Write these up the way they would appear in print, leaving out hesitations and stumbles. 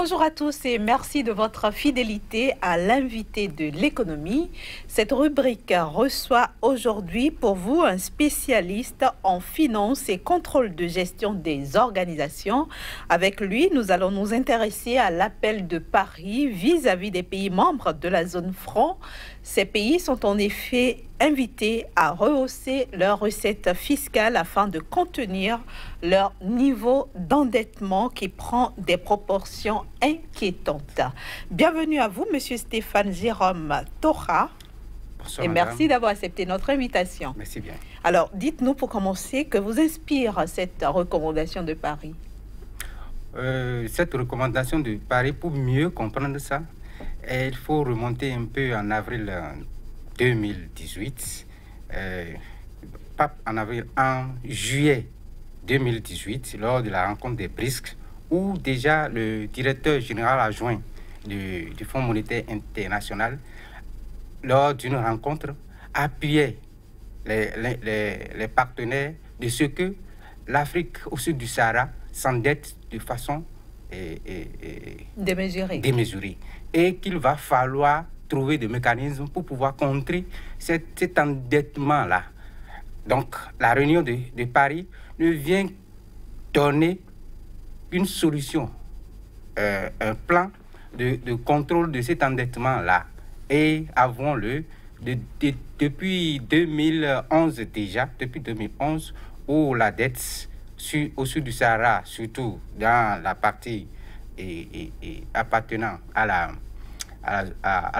Bonjour à tous et merci de votre fidélité à l'invité de l'économie. Cette rubrique reçoit aujourd'hui pour vous un spécialiste en finance et contrôle de gestion des organisations. Avec lui, nous allons nous intéresser à l'appel de Paris vis-à-vis des pays membres de la zone franc. Ces pays sont en effet invités à rehausser leurs recettes fiscales afin de contenir leur niveau d'endettement qui prend des proportions inquiétantes. Bienvenue à vous, Monsieur Stéphane Jérôme Torra. Bonsoir, et madame. merci d'avoir accepté notre invitation. Merci bien. Alors, dites-nous pour commencer, que vous inspire cette recommandation de Paris? Cette recommandation de Paris, pour mieux comprendre ça, il faut remonter un peu en avril 2018, pas en avril, en juillet 2018, lors de la rencontre des BRICS, où déjà le directeur général adjoint du Fonds monétaire international, lors d'une rencontre, appuyait les partenaires de ce que l'Afrique au sud du Sahara s'endette de façon démesurée et qu'il va falloir trouver des mécanismes pour pouvoir contrer cet endettement-là. Donc, la réunion de Paris ne vient donner une solution, un plan de contrôle de cet endettement-là. Et avouons-le, depuis 2011 déjà, depuis 2011, où la dette au sud du Sahara, surtout dans la partie appartenant à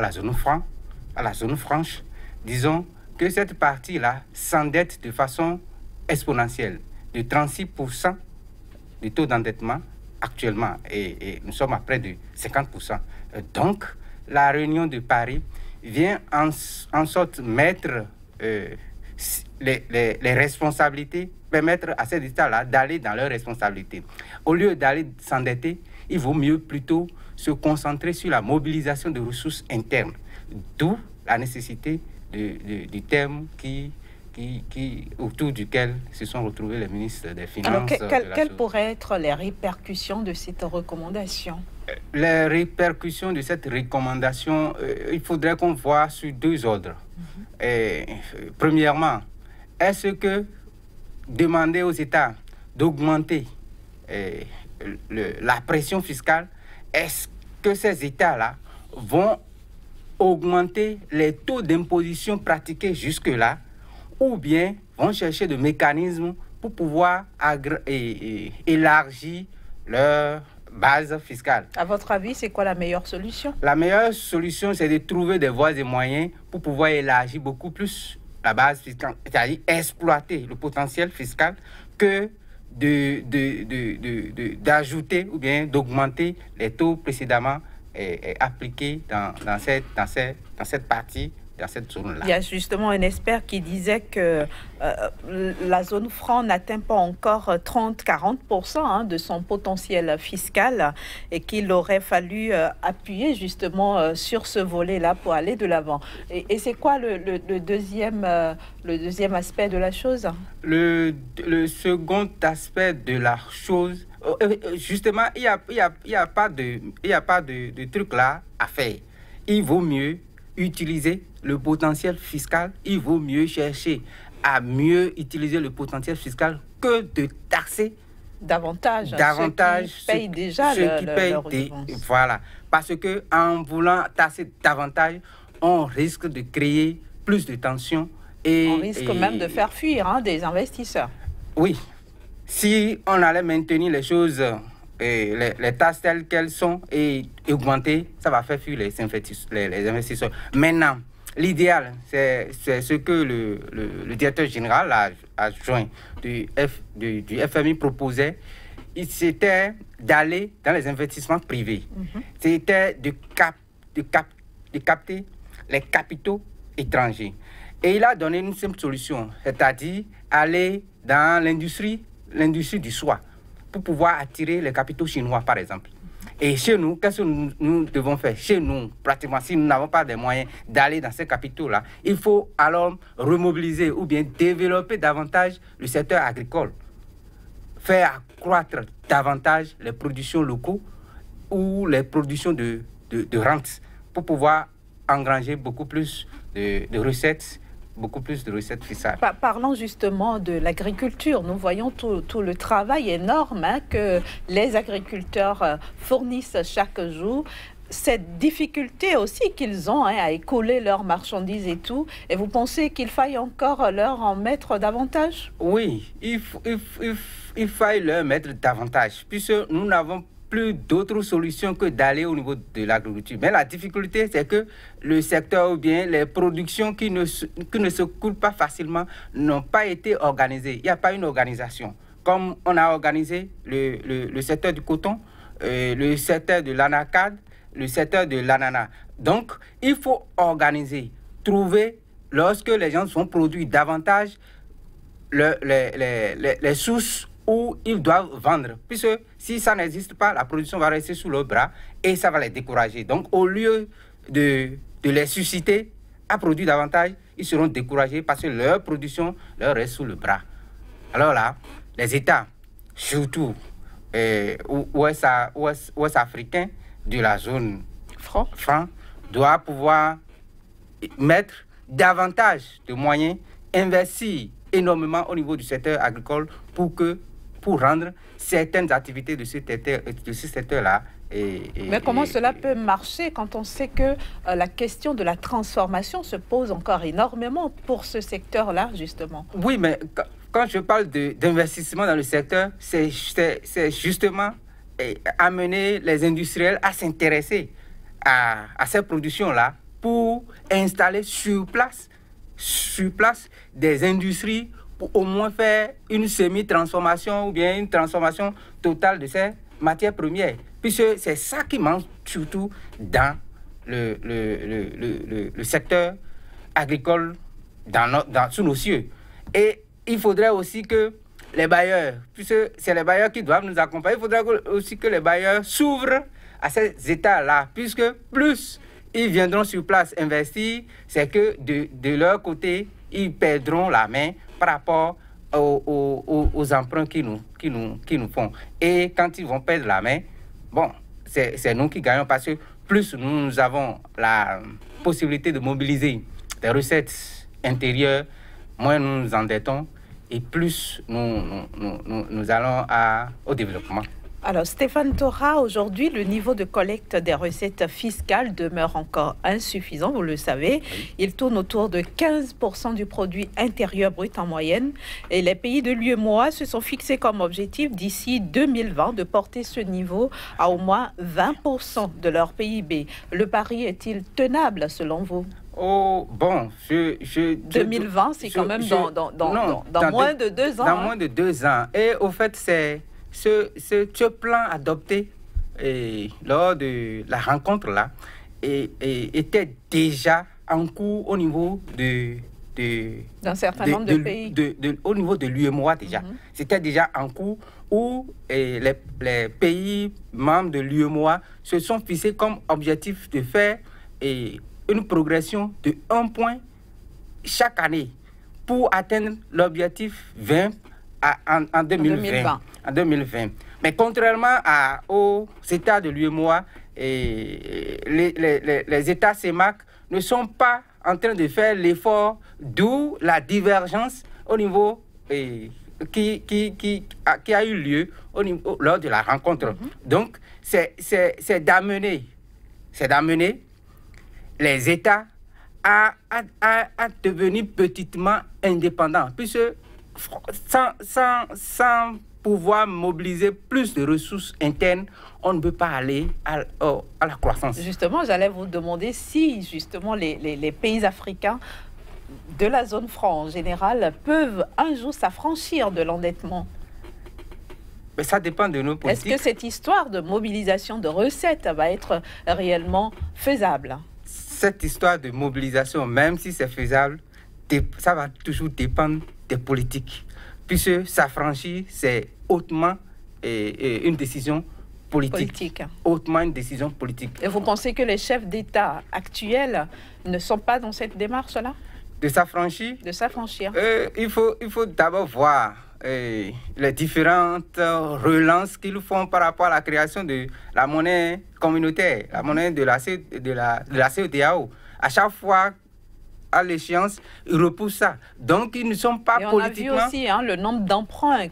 la zone franc, à la zone franche, disons que cette partie-là s'endette de façon exponentielle, de 36% de taux d'endettement actuellement, et nous sommes à près de 50%. Donc, la réunion de Paris vient en sorte mettre les responsabilités, permettre à ces États-là d'aller dans leurs responsabilités. Au lieu d'aller s'endetter, il vaut mieux plutôt se concentrer sur la mobilisation de ressources internes, d'où la nécessité du terme autour duquel se sont retrouvés les ministres des Finances. Alors, quelles pourraient être les répercussions de cette recommandation? Les répercussions de cette recommandation, il faudrait qu'on voit sur deux ordres. Premièrement, est-ce que demander aux États d'augmenter la pression fiscale, est-ce que ces États-là vont augmenter les taux d'imposition pratiqués jusque-là, ou bien vont chercher des mécanismes pour pouvoir élargir leur base fiscale? À votre avis, c'est quoi la meilleure solution? La meilleure solution, c'est de trouver des voies et moyens pour pouvoir élargir beaucoup plus la base fiscale, c'est-à-dire exploiter le potentiel fiscal, que d'ajouter ou bien d'augmenter les taux précédemment appliqués dans cette partie, dans cette zone-là. Il y a justement un expert qui disait que la zone franc n'atteint pas encore 30-40% de son potentiel fiscal et qu'il aurait fallu appuyer justement sur ce volet-là pour aller de l'avant. Et c'est quoi le deuxième aspect de la chose? Le second aspect de la chose, justement, il y a pas de truc là à faire. Il vaut mieux utiliser le potentiel fiscal, il vaut mieux chercher à mieux utiliser le potentiel fiscal que de taxer davantage ceux qui payent déjà leur redevance. Voilà, parce que en voulant tasser davantage, on risque de créer plus de tensions et on risque même de faire fuir des investisseurs. Oui, si on allait maintenir les choses, les taxes telles qu'elles sont et augmenter, ça va faire fuir les investisseurs. Maintenant, l'idéal, c'est ce que le directeur général adjoint du FMI proposait. C'était d'aller dans les investissements privés. C'était de capter les capitaux étrangers. Et il a donné une simple solution, c'est-à-dire aller dans l'industrie du soie pour pouvoir attirer les capitaux chinois, par exemple. Et chez nous, qu'est-ce que nous devons faire? Chez nous, pratiquement, si nous n'avons pas de moyens d'aller dans ces capitaux-là, il faut alors remobiliser ou bien développer davantage le secteur agricole, faire accroître davantage les productions locaux ou les productions de rente pour pouvoir engranger beaucoup plus de recettes, beaucoup plus de recettes fiscales. Parlons justement de l'agriculture. Nous voyons tout le travail énorme que les agriculteurs fournissent chaque jour. Cette difficulté aussi qu'ils ont à écouler leurs marchandises et tout. Et vous pensez qu'il faille encore leur en mettre davantage? Oui, il faille leur mettre davantage, puisque nous n'avons plus d'autres solutions que d'aller au niveau de l'agriculture. Mais la difficulté, c'est que le secteur ou bien les productions qui ne se coulent pas facilement n'ont pas été organisées. Il n'y a pas une organisation. Comme on a organisé le secteur du coton, le secteur de l'anacade, le secteur de l'ananas. Donc, il faut organiser, trouver, lorsque les gens sont produits davantage, les sources où ils doivent vendre. Puisque si ça n'existe pas, la production va rester sous le bras et ça va les décourager. Donc, au lieu de les susciter à produire davantage, ils seront découragés parce que leur production leur reste sous le bras. Alors là, les États, surtout ouest africains, de la zone franc doit pouvoir mettre davantage de moyens, investir énormément au niveau du secteur agricole pour rendre certaines activités de ce secteur-là. Mais comment cela peut marcher quand on sait que la question de la transformation se pose encore énormément pour ce secteur-là, justement? Oui, mais quand je parle d'investissement dans le secteur, c'est justement amener les industriels à s'intéresser à ces productions-là pour installer sur place des industries pour au moins faire une semi-transformation ou bien une transformation totale de ces matières premières. Puisque c'est ça qui manque surtout dans le secteur agricole sous nos cieux. Et il faudrait aussi que les bailleurs, puisque c'est les bailleurs qui doivent nous accompagner, il faudrait aussi que les bailleurs s'ouvrent à ces États-là, puisque plus ils viendront sur place investir, c'est que de leur côté, ils perdront la main par rapport aux emprunts qu'ils nous font. Et quand ils vont perdre la main, bon, c'est nous qui gagnons parce que plus nous avons la possibilité de mobiliser des recettes intérieures, moins nous nous endettons, et plus nous allons au développement. Alors, Stéphane Tora, aujourd'hui, le niveau de collecte des recettes fiscales demeure encore insuffisant, vous le savez. Oui. Il tourne autour de 15% du produit intérieur brut en moyenne. Et les pays de l'UEMOA se sont fixés comme objectif d'ici 2020 de porter ce niveau à au moins 20% de leur PIB. Le pari est-il tenable selon vous? Oh, bon, 2020, c'est quand même dans moins de 2 ans. Dans moins de 2 ans. Et au fait, c'est ce plan adopté lors de la rencontre-là était déjà en cours au niveau d'un certain nombre de pays. Au niveau de l'UEMOA déjà. C'était déjà en cours où les pays membres de l'UEMOA se sont fixés comme objectif de faire une progression de 1 point chaque année pour atteindre l'objectif 20 en 2020. Mais contrairement aux États de l'UEMOA, les États CEMAC ne sont pas en train de faire l'effort, d'où la divergence au niveau qui a eu lieu lors de la rencontre. Donc, c'est d'amener les États à devenir petitement indépendants, puisque sans pouvoir mobiliser plus de ressources internes, on ne peut pas aller à la croissance. Justement, j'allais vous demander si justement les pays africains de la zone franc en général peuvent un jour s'affranchir de l'endettement. Mais ça dépend de nos politiques. Est-ce que cette histoire de mobilisation de recettes va être réellement faisable? Cette histoire de mobilisation, même si c'est faisable, ça va toujours dépendre des politiques. Puisque s'affranchir, c'est hautement une décision politique. Hautement une décision politique. Et vous pensez que les chefs d'État actuels ne sont pas dans cette démarche-là? De s'affranchir? De s'affranchir. Il faut d'abord voir les différentes relances qu'ils font par rapport à la création de la monnaie communautaire, la monnaie de la CEDEAO. À chaque fois, à l'échéance, ils repoussent ça. Donc, ils ne sont pas politiquement... On a vu aussi le nombre d'emprunts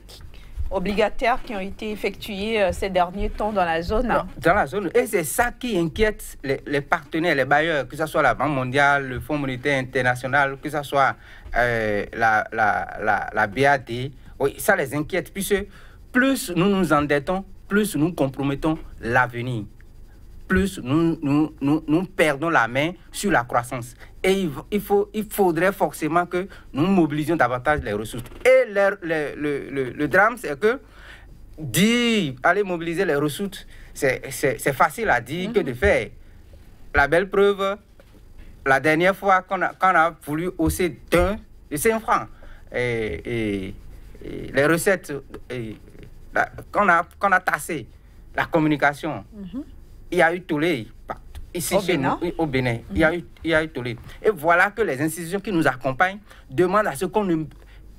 obligataires qui ont été effectués ces derniers temps dans la zone. Non, dans la zone. Et c'est ça qui inquiète les partenaires, les bailleurs, que ce soit la Banque mondiale, le Fonds monétaire international, que ce soit la BAD. Oui, ça les inquiète, puisque plus nous nous endettons, plus nous compromettons l'avenir. Plus nous perdons la main sur la croissance. Et il faudrait forcément que nous mobilisions davantage les ressources. Et le drame, c'est que dire aller mobiliser les ressources, c'est facile à dire que de faire. La belle preuve, la dernière fois qu'on a voulu hausser de 5 francs et les recettes qu'on a tassées, la communication, il y a eu tollé. Ici, au Bénin, il y a eu tollé. Et voilà que les institutions qui nous accompagnent demandent à ce qu'on...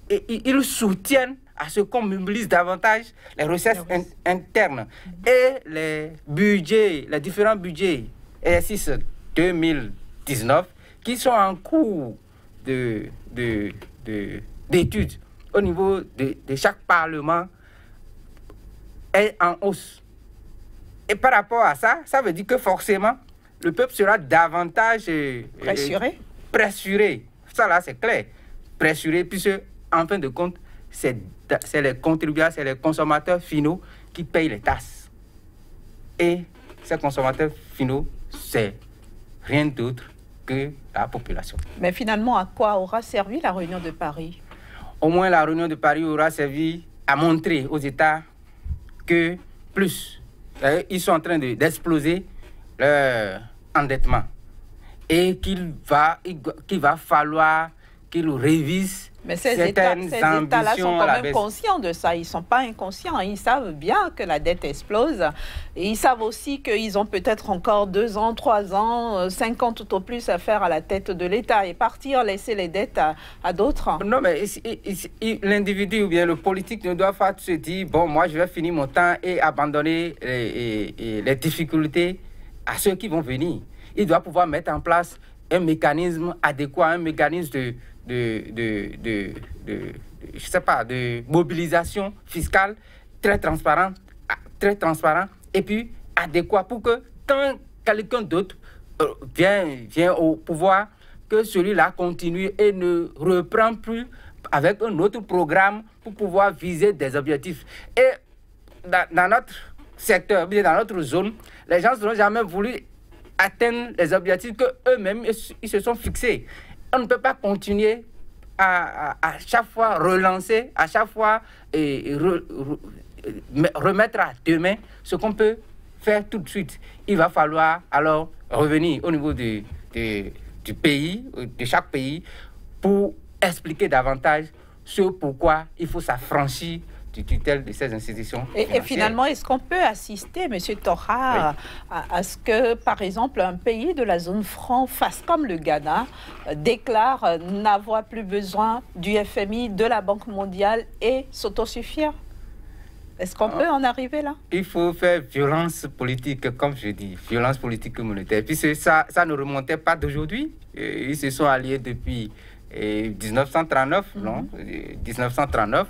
Ils soutiennent à ce qu'on mobilise davantage les recettes internes. Et les budgets, les différents budgets, exercice 2019, qui sont en cours d'études au niveau de chaque parlement, est en hausse. Et par rapport à ça, ça veut dire que forcément, le peuple sera davantage pressuré. Ça là, c'est clair. Pressuré, puisque en fin de compte, c'est les contribuables, c'est les consommateurs finaux qui payent les taxes. Et ces consommateurs finaux, c'est rien d'autre que la population. Mais finalement, à quoi aura servi la réunion de Paris? Au moins, la réunion de Paris aura servi à montrer aux États que plus, ils sont en train d'exploser leur endettement et qu'il va falloir qu'ils révisent. Mais ces États-là sont quand même conscients de ça. Ils ne sont pas inconscients. Ils savent bien que la dette explose. Et ils savent aussi qu'ils ont peut-être encore 2 ans, 3 ans, 5 ans tout au plus à faire à la tête de l'État et partir, laisser les dettes à d'autres. Non, mais l'individu ou bien le politique ne doit pas se dire, bon, moi je vais finir mon temps et abandonner les difficultés à ceux qui vont venir. Il doit pouvoir mettre en place un mécanisme adéquat, un mécanisme de mobilisation fiscale très transparent et puis adéquat pour que quand quelqu'un d'autre vient au pouvoir, que celui-là continue et ne reprend plus avec un autre programme pour pouvoir viser des objectifs. Et dans notre secteur, dans notre zone, les gens n'ont jamais voulu atteindre les objectifs qu'eux-mêmes ils se sont fixés. On ne peut pas continuer à chaque fois relancer, à chaque fois remettre à demain ce qu'on peut faire tout de suite. Il va falloir alors revenir au niveau du pays, de chaque pays, pour expliquer davantage ce pourquoi il faut s'affranchir du tutelle de ces institutions. Et finalement, est-ce qu'on peut assister, M. Torra, à ce que, par exemple, un pays de la zone franc fasse comme le Ghana, déclare n'avoir plus besoin du FMI, de la Banque mondiale et s'autosuffire? Est-ce qu'on peut en arriver là? Il faut faire violence politique, comme je dis, violence politique monétaire. Puis ça ne remontait pas d'aujourd'hui. Ils se sont alliés depuis 1939, non 1939.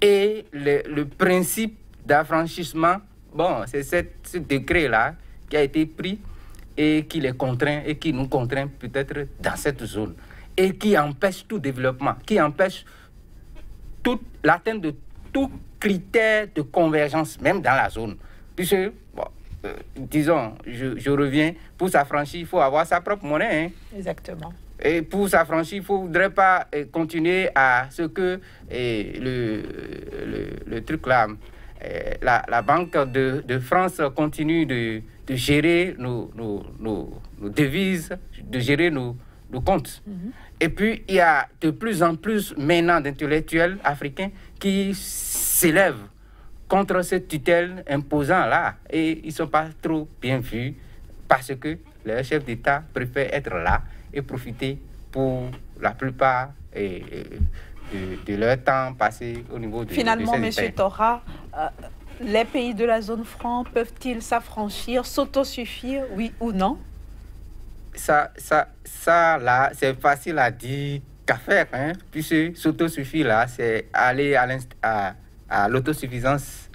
Et le principe d'affranchissement, bon, c'est ce décret-là qui a été pris et qui les contraint et qui nous contraint peut-être dans cette zone. Et qui empêche tout développement, qui empêche l'atteinte de tout critère de convergence, même dans la zone. Puisque, bon, disons, je reviens, pour s'affranchir, il faut avoir sa propre monnaie. Hein. Exactement. Et pour s'affranchir, il ne faudrait pas continuer à ce que le truc là, la Banque de France continue de gérer nos devises, de gérer nos comptes. Et puis, il y a de plus en plus maintenant d'intellectuels africains qui s'élèvent contre cette tutelle imposant là. Et ils ne sont pas trop bien vus parce que les chefs d'État préfèrent être là et profiter pour la plupart de leur temps passé au niveau de Finalement, de ces M. Tora, les pays de la zone franc peuvent-ils s'affranchir, s'autosuffire, oui ou non? Ça, là, c'est facile à dire qu'à faire, hein, puisque s'autosuffire, là, c'est aller à l'autosuffisance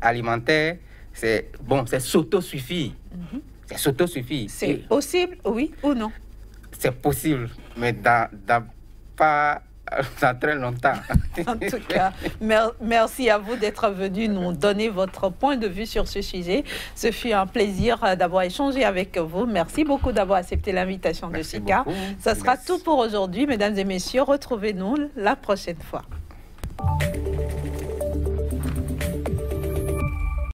alimentaire, c'est s'autosuffire. C'est s'autosuffire. C'est possible, oui ou non? C'est possible, mais pas dans très longtemps. En tout cas, merci à vous d'être venu nous donner votre point de vue sur ce sujet. Ce fut un plaisir d'avoir échangé avec vous. Merci beaucoup d'avoir accepté l'invitation de SICA. Ça sera tout pour aujourd'hui, mesdames et messieurs. Retrouvez-nous la prochaine fois.